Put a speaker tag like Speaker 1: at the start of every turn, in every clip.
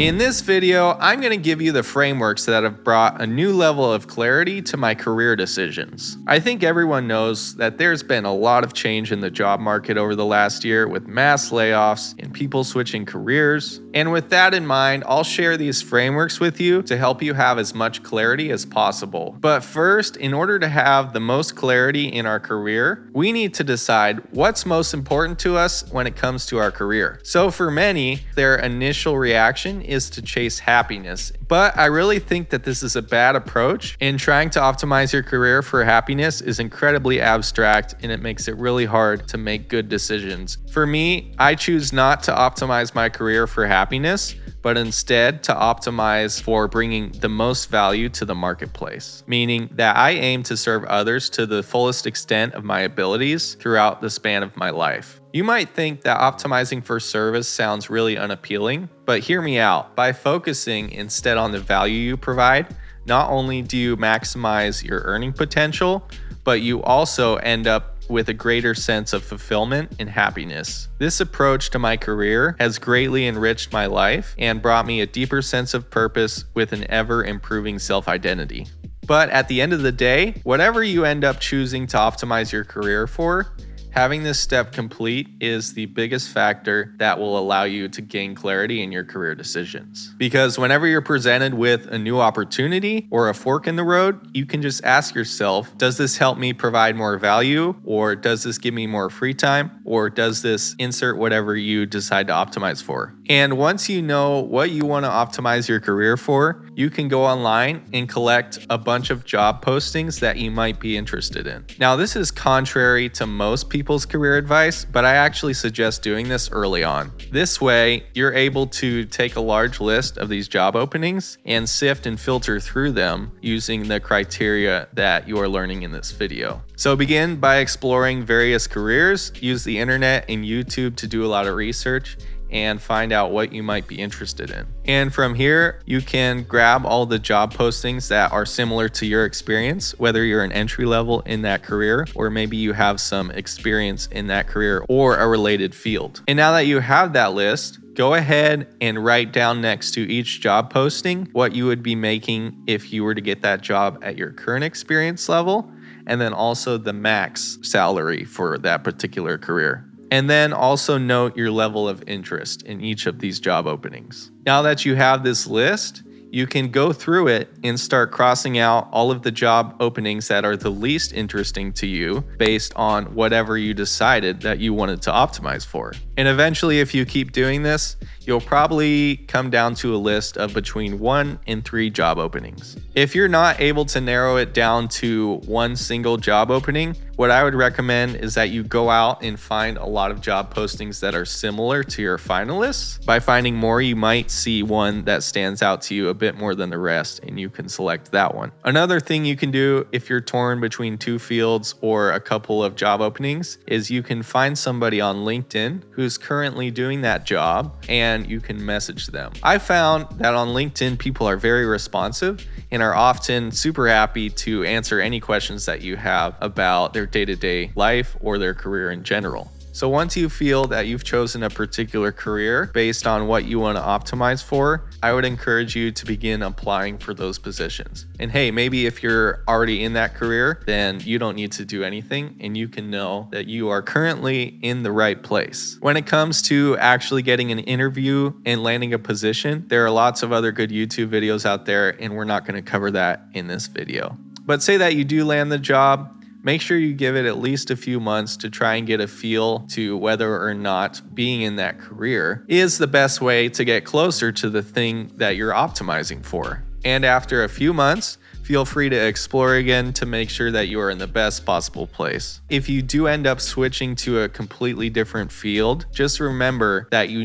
Speaker 1: In this video, I'm going to give you the frameworks that have brought a new level of clarity to my career decisions. I think everyone knows that there's been a lot of change in the job market over the last year with mass layoffs and people switching careers. And with that in mind, I'll share these frameworks with you to help you have as much clarity as possible. But first, in order to have the most clarity in our career, we need to decide what's most important to us when it comes to our career. So for many, their initial reaction is to chase happiness. But I really think that this is a bad approach, and trying to optimize your career for happiness is incredibly abstract and it makes it really hard to make good decisions. For me, I choose not to optimize my career for happiness, but instead to optimize for bringing the most value to the marketplace, meaning that I aim to serve others to the fullest extent of my abilities throughout the span of my life. You might think that optimizing for service sounds really unappealing, but hear me out. By focusing instead on the value you provide, not only do you maximize your earning potential, but you also end up with a greater sense of fulfillment and happiness. This approach to my career has greatly enriched my life and brought me a deeper sense of purpose with an ever-improving self-identity. But at the end of the day, whatever you end up choosing to optimize your career for, having this step complete is the biggest factor that will allow you to gain clarity in your career decisions. Because whenever you're presented with a new opportunity or a fork in the road, you can just ask yourself, does this help me provide more value? Or does this give me more free time? Or does this insert whatever you decide to optimize for? And once you know what you want to optimize your career for, you can go online and collect a bunch of job postings that you might be interested in. Now, this is contrary to most people's career advice, but I actually suggest doing this early on. This way, you're able to take a large list of these job openings and sift and filter through them using the criteria that you are learning in this video. So begin by exploring various careers, use the internet and YouTube to do a lot of research, and find out what you might be interested in. And from here, you can grab all the job postings that are similar to your experience, whether you're an entry level in that career, or maybe you have some experience in that career or a related field. And now that you have that list, go ahead and write down next to each job posting what you would be making if you were to get that job at your current experience level, and then also the max salary for that particular career. And then also note your level of interest in each of these job openings. Now that you have this list, you can go through it and start crossing out all of the job openings that are the least interesting to you based on whatever you decided that you wanted to optimize for. And eventually, if you keep doing this, you'll probably come down to a list of between 1 and 3 job openings. If you're not able to narrow it down to one single job opening, what I would recommend is that you go out and find a lot of job postings that are similar to your finalists. By finding more, you might see one that stands out to you a bit more than the rest, and you can select that one. Another thing you can do if you're torn between 2 fields or a couple of job openings is you can find somebody on LinkedIn who's currently doing that job, and you can message them. I found that on LinkedIn, people are very responsive and are often super happy to answer any questions that you have about their day-to-day life or their career in general. So once you feel that you've chosen a particular career based on what you want to optimize for, I would encourage you to begin applying for those positions. And hey, maybe if you're already in that career, then you don't need to do anything and you can know that you are currently in the right place. When it comes to actually getting an interview and landing a position, there are lots of other good YouTube videos out there, and we're not going to cover that in this video. But say that you do land the job, make sure you give it at least a few months to try and get a feel to whether or not being in that career is the best way to get closer to the thing that you're optimizing for. And after a few months, feel free to explore again to make sure that you are in the best possible place. If you do end up switching to a completely different field, just remember that you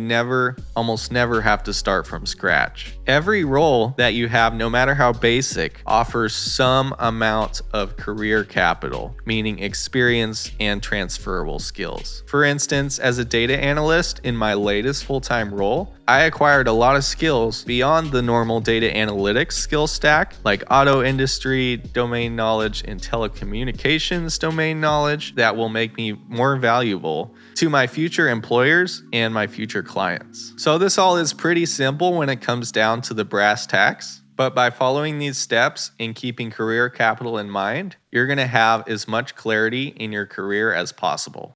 Speaker 1: almost never have to start from scratch. Every role that you have, no matter how basic, offers some amount of career capital, meaning experience and transferable skills. For instance, as a data analyst in my latest full-time role, I acquired a lot of skills beyond the normal data analytics skill stack, like auto industry domain knowledge and telecommunications domain knowledge that will make me more valuable to my future employers and my future clients. So this all is pretty simple when it comes down to the brass tacks. But by following these steps and keeping career capital in mind, you're going to have as much clarity in your career as possible.